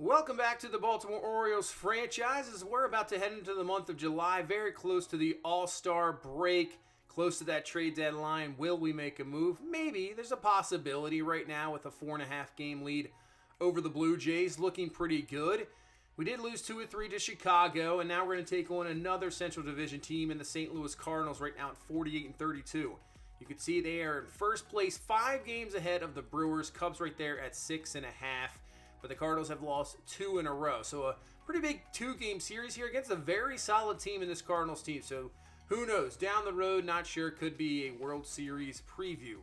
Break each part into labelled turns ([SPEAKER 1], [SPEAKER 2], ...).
[SPEAKER 1] Welcome back to the Baltimore Orioles franchise as we're about to head into the month of July, very close to the All-Star break, close to that trade deadline. Will we make a move? Maybe. There's a possibility right now with a 4.5 game lead over the Blue Jays, looking pretty good. We did lose 2 or 3 to Chicago, and now we're going to take on another Central Division team in the St. Louis Cardinals right now at 48-32. You can see they are in first place, 5 games ahead of the Brewers. Cubs right there at 6.5. But the Cardinals have lost 2 in a row. So a pretty big 2-game series here against a very solid team in this Cardinals team. So who knows? Down the road, not sure. Could be a World Series preview.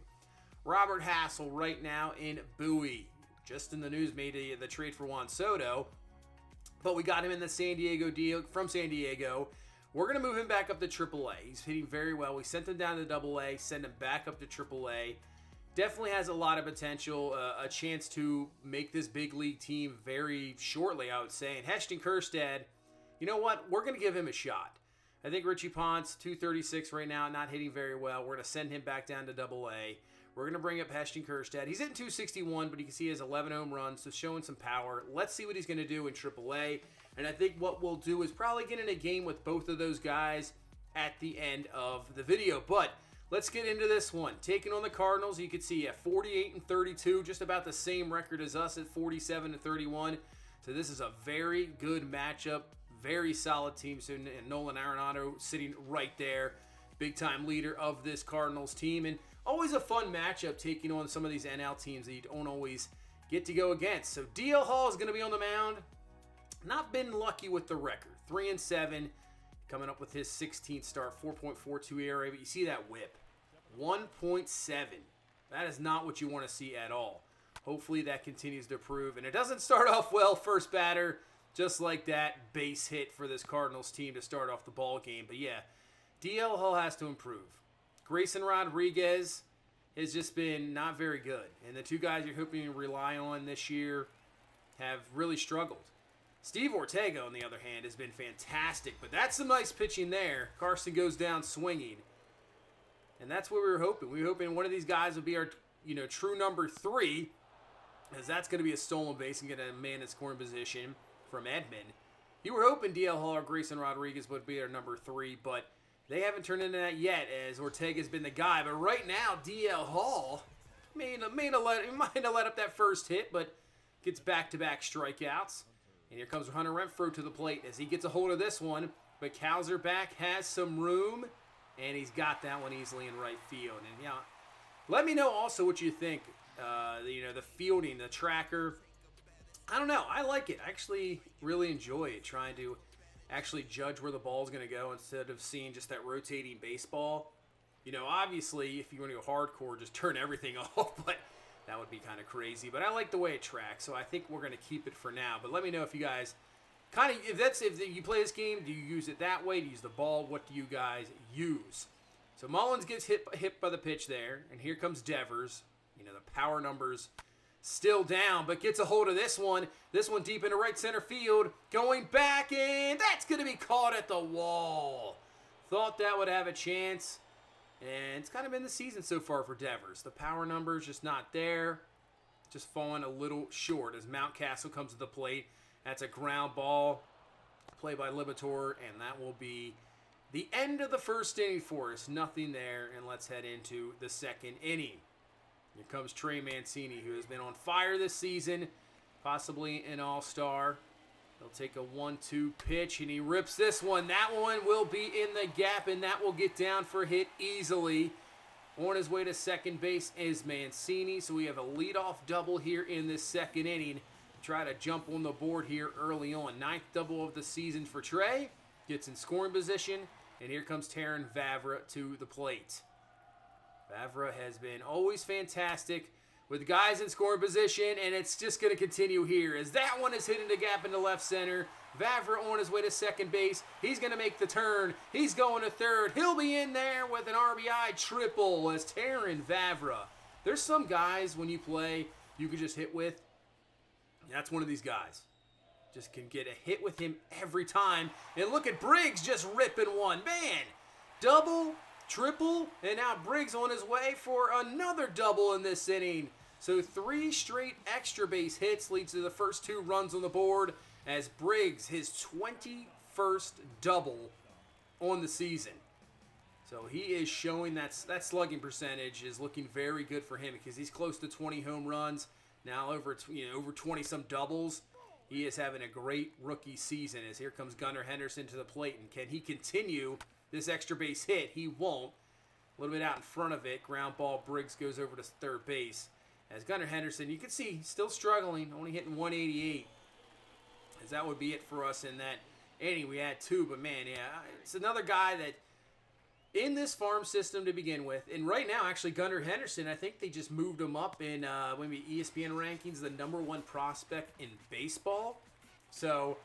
[SPEAKER 1] Robert Hassell right now in Bowie. Just in the news, made the trade for Juan Soto. But we got him in the San Diego deal from San Diego. We're going to move him back up to AAA. He's hitting very well. We sent him down to AA, send him back up to AAA. Definitely has a lot of potential, a chance to make this big league team very shortly, I would say. And Heston Kjerstad, you know what? We're going to give him a shot. I think Richie Ponce, 236 right now, not hitting very well. We're going to send him back down to AA. We're going to bring up Heston Kjerstad. He's hitting 261, but you can see he has 11 home runs, so showing some power. Let's see what he's going to do in AAA. And I think what we'll do is probably get in a game with both of those guys at the end of the video. But let's get into this one. Taking on the Cardinals, you can see at 48-32, just about the same record as us at 47-31. So this is a very good matchup, very solid team. So Nolan Arenado sitting right there, big-time leader of this Cardinals team. And always a fun matchup taking on some of these NL teams that you don't always get to go against. So DL Hall is going to be on the mound. Not been lucky with the record. 3-7. Coming up with his 16th start, 4.42 ERA, but you see that whip, 1.7. That is not what you want to see at all. Hopefully that continues to improve, and it doesn't start off well. First batter, just like that, base hit for this Cardinals team to start off the ball game. But yeah, DL Hall has to improve. Grayson Rodriguez has just been not very good, and the two guys you're hoping to rely on this year have really struggled. Steve Ortega, on the other hand, has been fantastic, but that's some nice pitching there. Carson goes down swinging, and that's what we were hoping. We were hoping one of these guys would be our, true number 3, as that's going to be a stolen base and get a man in scoring position from Edman. You were hoping DL Hall or Grayson Rodriguez would be our number 3, but they haven't turned into that yet, as Ortega's been the guy. But right now, DL Hall might have let up that first hit, but gets back-to-back strikeouts. And here comes Hunter Renfroe to the plate as he gets a hold of this one. But Kouserback has some room, and he's got that one easily in right field. And let me know also what you think. The fielding, the tracker. I don't know. I like it. I actually really enjoy it, trying to actually judge where the ball's going to go instead of seeing just that rotating baseball. Obviously, if you want to go hardcore, just turn everything off. But that would be kind of crazy, but I like the way it tracks, so I think we're going to keep it for now. But let me know if you guys if you play this game, do you use it that way? Do you use the ball? What do you guys use? So Mullins gets hit by the pitch there, and here comes Devers. The power numbers still down, but gets a hold of this one. This one deep into right center field, going back, and that's going to be caught at the wall. Thought that would have a chance. And it's kind of been the season so far for Devers. The power numbers just not there. Just falling a little short as Mountcastle comes to the plate. That's a ground ball. Play by Liberatore. And that will be the end of the first inning for us. Nothing there. And let's head into the second inning. Here comes Trey Mancini, who has been on fire this season. Possibly an all-star. He'll take a 1-2 pitch, and he rips this one. That one will be in the gap, and that will get down for a hit easily. On his way to second base is Mancini, so we have a leadoff double here in this second inning. Try to jump on the board here early on. 9th double of the season for Trey. Gets in scoring position, and here comes Terrin Vavra to the plate. Vavra has been always fantastic with guys in scoring position, and it's just going to continue here as that one is hitting the gap into left center. Vavra on his way to second base. He's going to make the turn. He's going to third. He'll be in there with an RBI triple as Terrin Vavra. There's some guys when you play you can just hit with. That's one of these guys. Just can get a hit with him every time. And look at Briggs just ripping one. Man, double, triple, and now Briggs on his way for another double in this inning. So 3 straight extra base hits leads to the first 2 runs on the board as Briggs, his 21st double on the season. So he is showing that slugging percentage is looking very good for him because he's close to 20 home runs, now over 20 some doubles. He is having a great rookie season as here comes Gunnar Henderson to the plate. And can he continue this extra base hit? He won't. A little bit out in front of it. Ground ball. Briggs goes over to third base. As Gunnar Henderson, you can see, still struggling. Only hitting 188. As that would be it for us in that inning. We had 2, but man, yeah. It's another guy that in this farm system to begin with. And right now, actually, Gunnar Henderson, I think they just moved him up in maybe ESPN rankings, the #1 prospect in baseball. So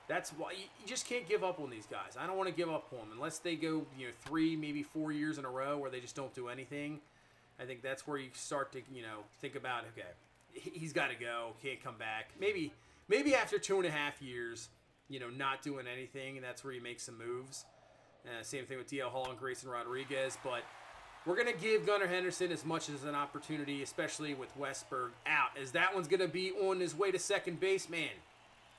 [SPEAKER 1] that's why you just can't give up on these guys. I don't want to give up on them unless they go 3, maybe 4 years in a row where they just don't do anything. I think that's where you start to think about, okay, he's got to go, can't come back. Maybe after 2.5 years, not doing anything, and that's where you make some moves. Same thing with DL Hall and Grayson Rodriguez, but we're going to give Gunnar Henderson as much as an opportunity, especially with Westburg out, as that one's going to be on his way to second base. Man,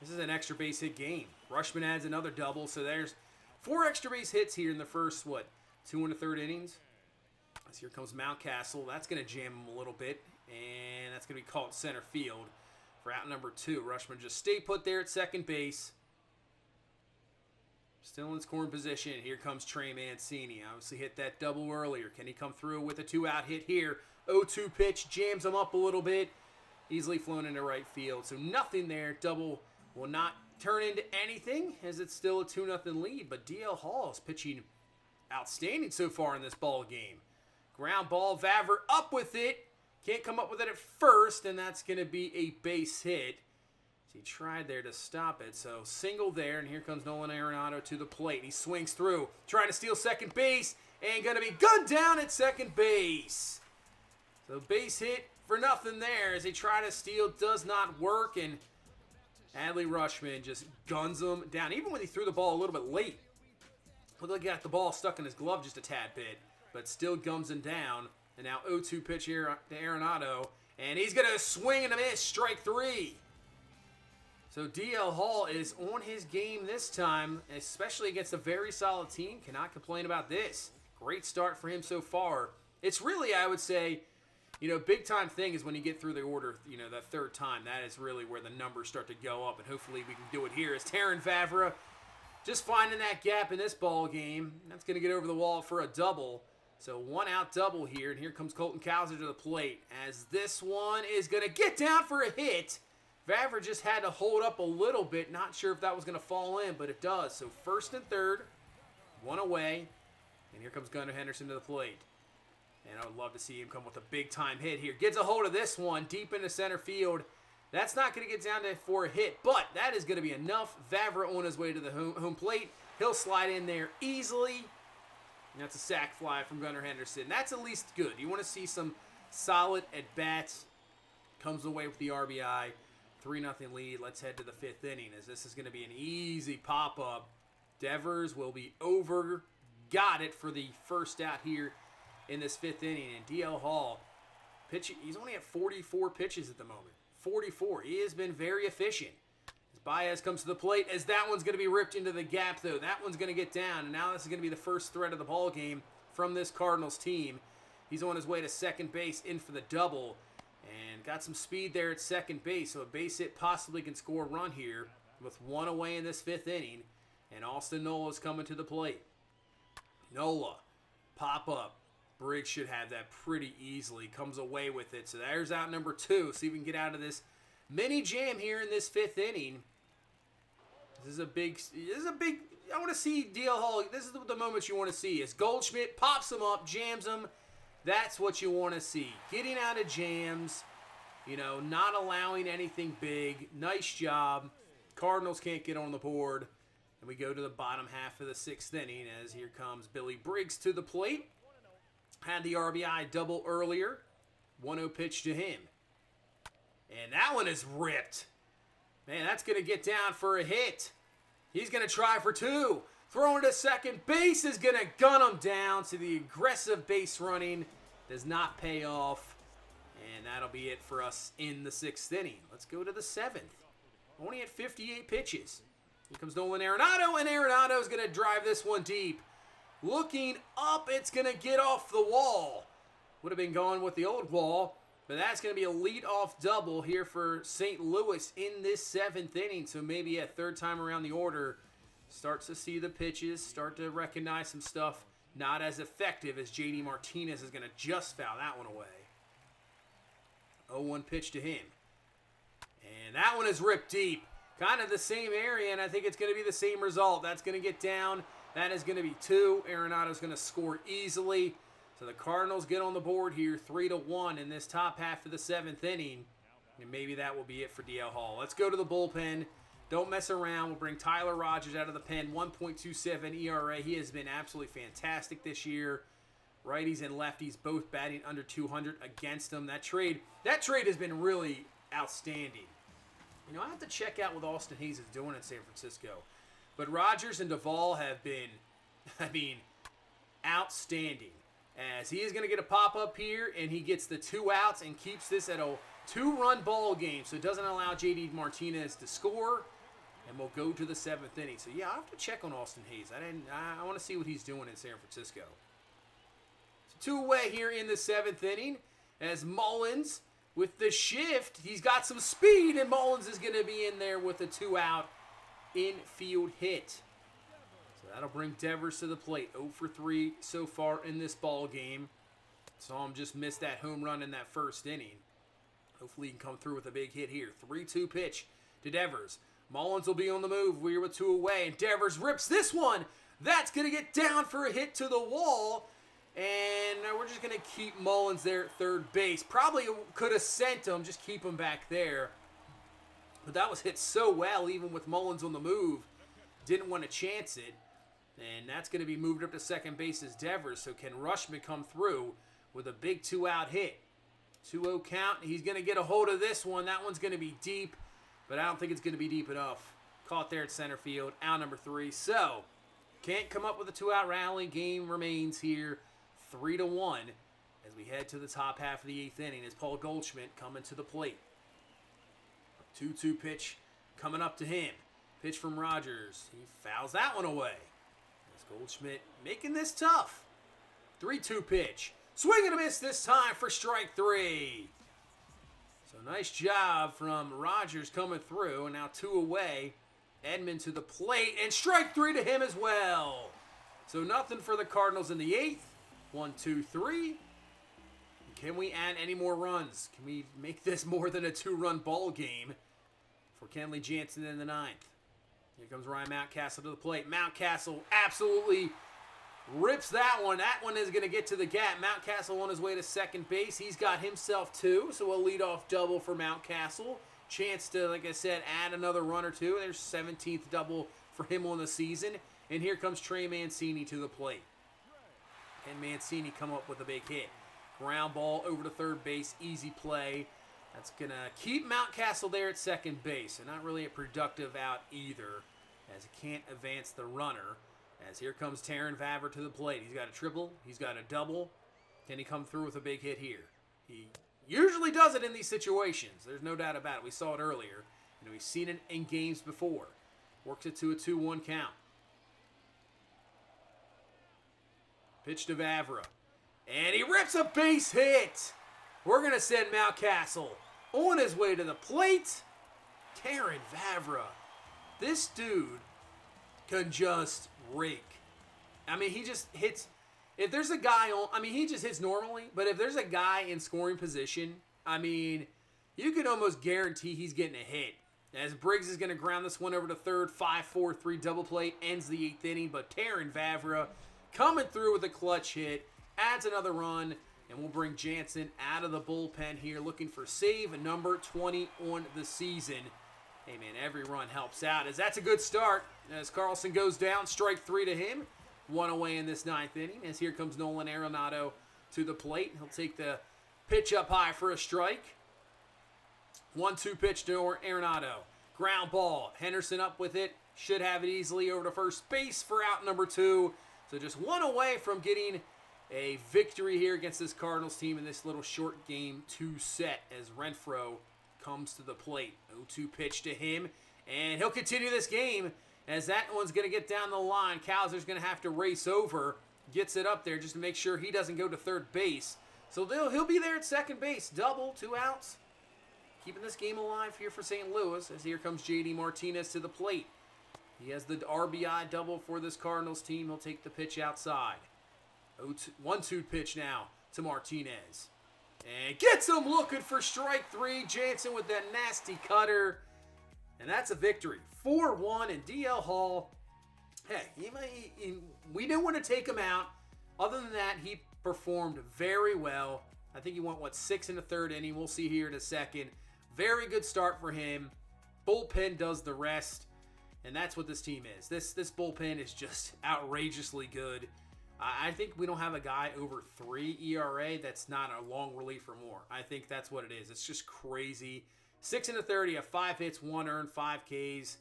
[SPEAKER 1] this is an extra base hit game. Rutschman adds another double, so there's 4 extra base hits here in the first, 2 1/3 innings. As here comes Mountcastle. That's going to jam him a little bit, and that's going to be called center field for out number 2. Rutschman just stay put there at second base. Still in scoring position. Here comes Trey Mancini. Obviously hit that double earlier. Can he come through with a 2-out hit here? 0-2 pitch. Jams him up a little bit. Easily flown into right field. So nothing there. Double will not turn into anything as it's still a 2-0 lead. But DL Hall is pitching outstanding so far in this ball game. Ground ball. Vavra up with it. Can't come up with it at first. And that's going to be a base hit. He tried there to stop it, so single there, and here comes Nolan Arenado to the plate. He swings through, trying to steal second base, and going to be gunned down at second base. So base hit for nothing there as they try to steal, does not work, and Adley Rutschman just guns him down. Even when he threw the ball a little bit late, looked like he got the ball stuck in his glove just a tad bit, but still gums him down. And now 0-2 pitch here to Arenado, and he's going to swing and a miss, strike 3. So DL Hall is on his game this time, especially against a very solid team. Cannot complain about this. Great start for him so far. It's really, I would say, big time thing is when you get through the order, that third time. That is really where the numbers start to go up, and hopefully we can do it here. As Terrin Vavra just finding that gap in this ball game. That's going to get over the wall for a double. So 1-out double here, and here comes Colton Cowser to the plate. As this one is going to get down for a hit. Vavra just had to hold up a little bit. Not sure if that was going to fall in, but it does. So first and third, 1 away. And here comes Gunnar Henderson to the plate. And I would love to see him come with a big-time hit here. Gets a hold of this one deep into center field. That's not going to get down for a hit, but that is going to be enough. Vavra on his way to the home plate. He'll slide in there easily. And that's a sac fly from Gunnar Henderson. That's at least good. You want to see some solid at-bats. Comes away with the RBI. 3-0 lead. Let's head to the 5th inning as this is going to be an easy pop-up. Devers will be over. Got it for the first out here in this 5th inning. And DL Hall pitching. He's only at 44 pitches at the moment. 44. He has been very efficient. As Baez comes to the plate, as that one's going to be ripped into the gap, though. That one's going to get down. And now this is going to be the first threat of the ball game from this Cardinals team. He's on his way to second base in for the double. And got some speed there at second base, so a base hit possibly can score a run here with 1 away in this 5th inning. And Austin Nola's coming to the plate. Nola, pop up. Briggs should have that pretty easily. Comes away with it. So there's out number 2. See if we can get out of this mini jam here in this 5th inning. This is a big, I want to see DL Hall. This is the moments you want to see. As Goldschmidt pops him up, jams him. That's what you want to see. Getting out of jams, not allowing anything big. Nice job. Cardinals can't get on the board. And we go to the bottom half of the 6th inning as here comes Billy Briggs to the plate. Had the RBI double earlier. 1-0 pitch to him. And that one is ripped. Man, that's going to get down for a hit. He's going to try for 2. Throwing to second base is going to gun him down. So the aggressive base running does not pay off. And that'll be it for us in the 6th inning. Let's go to the 7th. Only at 58 pitches. Here comes Nolan Arenado, and Arenado's going to drive this one deep. Looking up, it's going to get off the wall. Would have been going with the old wall, but that's going to be a leadoff double here for St. Louis in this 7th inning. So maybe a third time around the order, starts to see the pitches, start to recognize some stuff. Not as effective as JD Martinez is going to just foul that one away. 0-1 pitch to him. And that one is ripped deep. Kind of the same area, and I think it's going to be the same result. That's going to get down. That is going to be 2. Arenado's going to score easily. So the Cardinals get on the board here, 3-1 in this top half of the 7th inning. And maybe that will be it for DL Hall. Let's go to the bullpen. Don't mess around. We'll bring Tyler Rogers out of the pen. 1.27 ERA. He has been absolutely fantastic this year. Righties and lefties both batting under 200 against him. That trade has been really outstanding. You know, I have to check out what Austin Hayes is doing in San Francisco. But Rogers and Duvall have been, outstanding. As he is going to get a pop-up here, and he gets the 2 outs and keeps this at a 2-run ball game. So it doesn't allow JD Martinez to score. And we'll go to the 7th inning. So, yeah, I'll have to check on Austin Hayes. I want to see what he's doing in San Francisco. So 2-away here in the 7th inning. As Mullins, with the shift, he's got some speed, and Mullins is going to be in there with a 2-out infield hit. So that'll bring Devers to the plate. 0 for 3 so far in this ball game. Saw him just miss that home run in that 1st inning. Hopefully he can come through with a big hit here. 3-2 pitch to Devers. Mullins will be on the move. We're with 2 away, and Devers rips this one. That's going to get down for a hit to the wall. And we're just going to keep Mullins there at third base. Probably could have sent him, just keep him back there. But that was hit so well, even with Mullins on the move. Didn't want to chance it. And that's going to be moved up to second base as Devers. So can Rushman come through with a big 2-out hit? 2-0 count. He's going to get a hold of this one. That one's going to be deep. But I don't think it's going to be deep enough. Caught there at center field. Out number 3. So, can't come up with a 2-out rally. Game remains here 3-1 as we head to the top half of the 8th inning as Paul Goldschmidt coming to the plate. 2-2 pitch coming up to him. Pitch from Rogers. He fouls that one away. As Goldschmidt making this tough. 3-2 pitch. Swing and a miss this time for strike 3. So nice job from Rogers coming through. And now 2 away. Edman to the plate. And strike 3 to him as well. So nothing for the Cardinals in the 8th. 1, 2, 3. Can we add any more runs? Can we make this more than a 2-run ball game for Kenley Jansen in the 9th? Here comes Ryan Mountcastle to the plate. Mountcastle absolutely rips that one. That one is going to get to the gap. Mountcastle on his way to second base. He's got himself 2, so a leadoff double for Mountcastle. Chance to, like I said, add another run or 2. There's 17th double for him on the season. And here comes Trey Mancini to the plate. And Mancini come up with a big hit. Ground ball over to third base. Easy play. That's going to keep Mountcastle there at second base. And not really a productive out either, as he can't advance the runner. As here comes Terrin Vavra to the plate. He's got a triple. He's got a double. Can he come through with a big hit here? He usually does it in these situations. There's no doubt about it. We saw it earlier. We've seen it in games before. Works it to a 2-1 count. Pitch to Vavra. And he rips a base hit. We're going to send Mountcastle on his way to the plate. Terrin Vavra. This dude can just rake. I mean, he just hits. If there's a guy on, I mean, he just hits normally. But if there's a guy in scoring position, I mean, you can almost guarantee he's getting a hit. As Briggs is going to ground this one over to third. 5-4-3 double play. Ends the 8th inning. But Terrin Vavra coming through with a clutch hit. Adds another run. And we'll bring Jansen out of the bullpen here. Looking for save number 20 on the season. Hey, man, every run helps out. As that's a good start. As Carlson goes down. Strike 3 to him. 1 away in this 9th inning. As here comes Nolan Arenado to the plate. He'll take the pitch up high for a strike. 1-2 pitch to Arenado. Ground ball. Henderson up with it. Should have it easily over to first base for out number 2. So just 1 away from getting a victory here against this Cardinals team in this little short game 2 set as Renfroe comes to the plate. 0-2 pitch to him, and he'll continue this game as that one's going to get down the line. Cowser's going to have to race over, gets it up there just to make sure he doesn't go to third base. So he'll be there at second base. Double, 2 outs. Keeping this game alive here for St. Louis as here comes J.D. Martinez to the plate. He has the RBI double for this Cardinals team. He'll take the pitch outside. 1-2 pitch now to Martinez. And gets him looking for strike 3. Jansen with that nasty cutter. And that's a victory. 4-1, and DL Hall, hey, we didn't want to take him out. Other than that, he performed very well. I think he went, 6 in the 3rd inning. We'll see here in a second. Very good start for him. Bullpen does the rest. And that's what this team is. This bullpen is just outrageously good. I think we don't have a guy over 3 ERA that's not a long relief or more. I think that's what it is. It's just crazy. 6 in the 3rd, you have 5 hits, 1 earned, 5 Ks.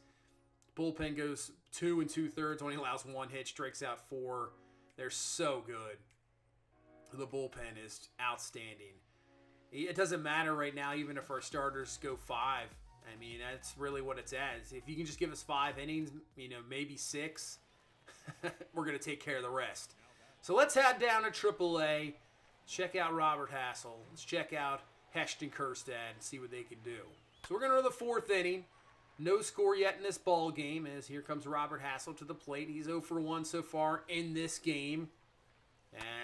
[SPEAKER 1] Bullpen goes 2 2/3, only allows 1 hit, strikes out 4. They're so good. The bullpen is outstanding. It doesn't matter right now, even if our starters go 5. I mean, that's really what it's at. If you can just give us 5 innings, maybe 6, we're going to take care of the rest. So let's head down to AAA, check out Robert Hassell. Let's check out Heston Kjerstad and see what they can do. So we're going to go to the 4th inning. No score yet in this ball game as here comes Robert Hassell to the plate. He's 0 for 1 so far in this game.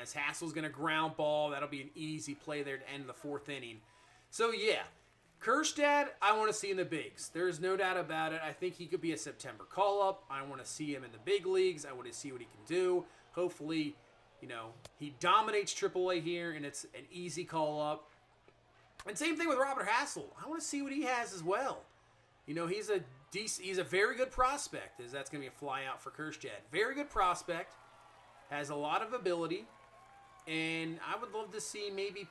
[SPEAKER 1] As Hassell's going to ground ball. That'll be an easy play there to end the 4th inning. So yeah, Kjerstad, I want to see in the bigs. There's no doubt about it. I think he could be a September call-up. I want to see him in the big leagues. I want to see what he can do. Hopefully, he dominates AAA here and it's an easy call-up. And same thing with Robert Hassell. I want to see what he has as well. He's a very good prospect, as that's going to be a fly out for Kjerstad. Very good prospect, has a lot of ability, and I would love to see maybe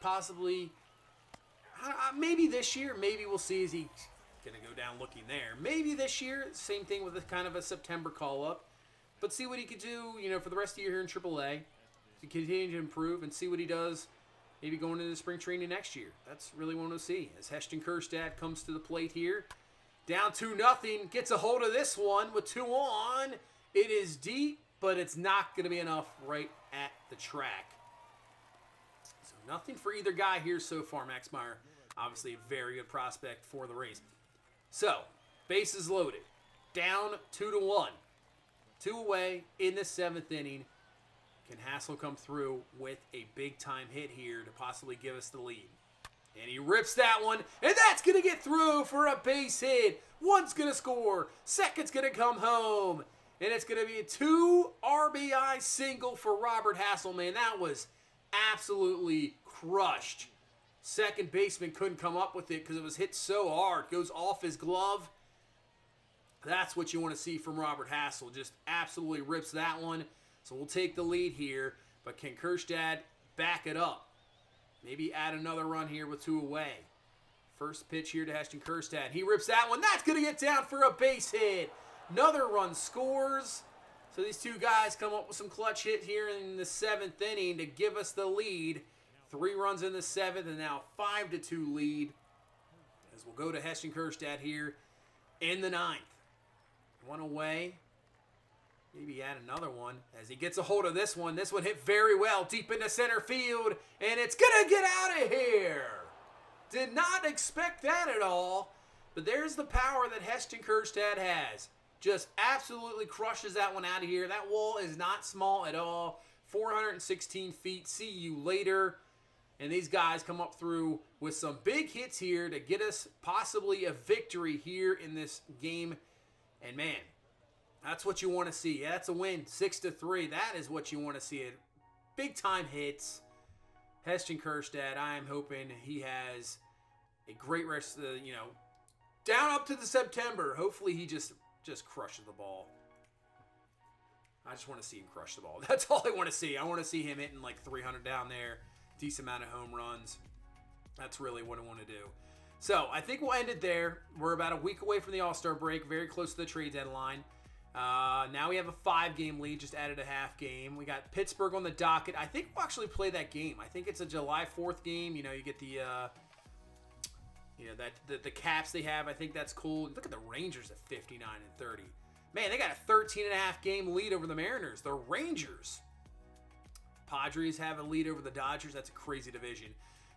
[SPEAKER 1] this year, maybe we'll see as he's going to go down looking there. Maybe this year, same thing with a kind of a September call-up, but see what he could do, for the rest of the year here in AAA, to continue to improve and see what he does. Maybe going into spring training next year. That's really what I want to see. As Heston Kjerstad comes to the plate here. Down 2-0. Gets a hold of this one with 2 on. It is deep, but it's not going to be enough right at the track. So nothing for either guy here so far. Max Meyer, obviously a very good prospect for the Rays. So, bases loaded. Down 2-1. 2 away in the 7th inning. Can Hassell come through with a big-time hit here to possibly give us the lead? And he rips that one, and that's going to get through for a base hit. One's going to score, second's going to come home, and it's going to be a 2 RBI single for Robert Hassell. Man, that was absolutely crushed. Second baseman couldn't come up with it because it was hit so hard. Goes off his glove. That's what you want to see from Robert Hassell. Just absolutely rips that one. So we'll take the lead here, but can Kjerstad back it up? Maybe add another run here with 2 away. First pitch here to Heston Kjerstad. He rips that one. That's going to get down for a base hit. Another run scores. So these 2 guys come up with some clutch hit here in the 7th inning to give us the lead. 3 runs in the 7th and now 5-2 lead. As we'll go to Heston Kjerstad here in the 9th. 1 away. Maybe add another one as he gets a hold of this one. This one hit very well deep into center field, and it's going to get out of here. Did not expect that at all, but there's the power that Heston Kjerstad has. Just absolutely crushes that one out of here. That wall is not small at all. 416 feet. See you later. And these guys come up through with some big hits here to get us possibly a victory here in this game. And man, that's what you want to see. Yeah, that's a win, 6-3. That is what you want to see. Big time hits. Heston Kjerstad, I am hoping he has a great rest of the, down up to the September. Hopefully he just crushes the ball. I just want to see him crush the ball. That's all I want to see. I want to see him hitting like 300 down there. Decent amount of home runs. That's really what I want to do. So I think we'll end it there. We're about a week away from the All-Star break. Very close to the trade deadline. Now we have a 5-game lead, just added a half game. We got Pittsburgh on the docket. I think we'll actually play that game. I think it's a July 4th game. You know, you get the, the caps they have. I think that's cool. Look at the Rangers at 59-30. Man, they got a 13.5 game lead over the Mariners. The Rangers. Padres have a lead over the Dodgers. That's a crazy division.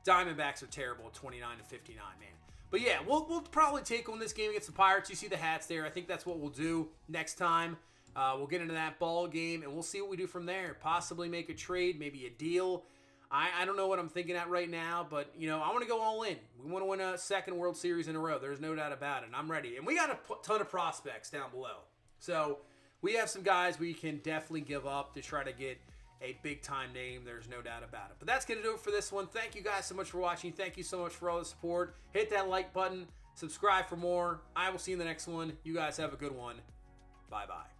[SPEAKER 1] Diamondbacks are terrible at 29-59, man. But yeah, we'll probably take on this game against the Pirates. You see the hats there. I think that's what we'll do next time. We'll get into that ball game, and we'll see what we do from there. Possibly make a trade, maybe a deal. I don't know what I'm thinking at right now, but, you know, I want to go all in. We want to win a second World Series in a row. There's no doubt about it, and I'm ready. And we got a ton of prospects down below. So we have some guys we can definitely give up to try to get a big-time name. There's no doubt about it. But that's going to do it for this one. Thank you guys so much for watching. Thank you so much for all the support. Hit that like button. Subscribe for more. I will see you in the next one. You guys have a good one. Bye-bye.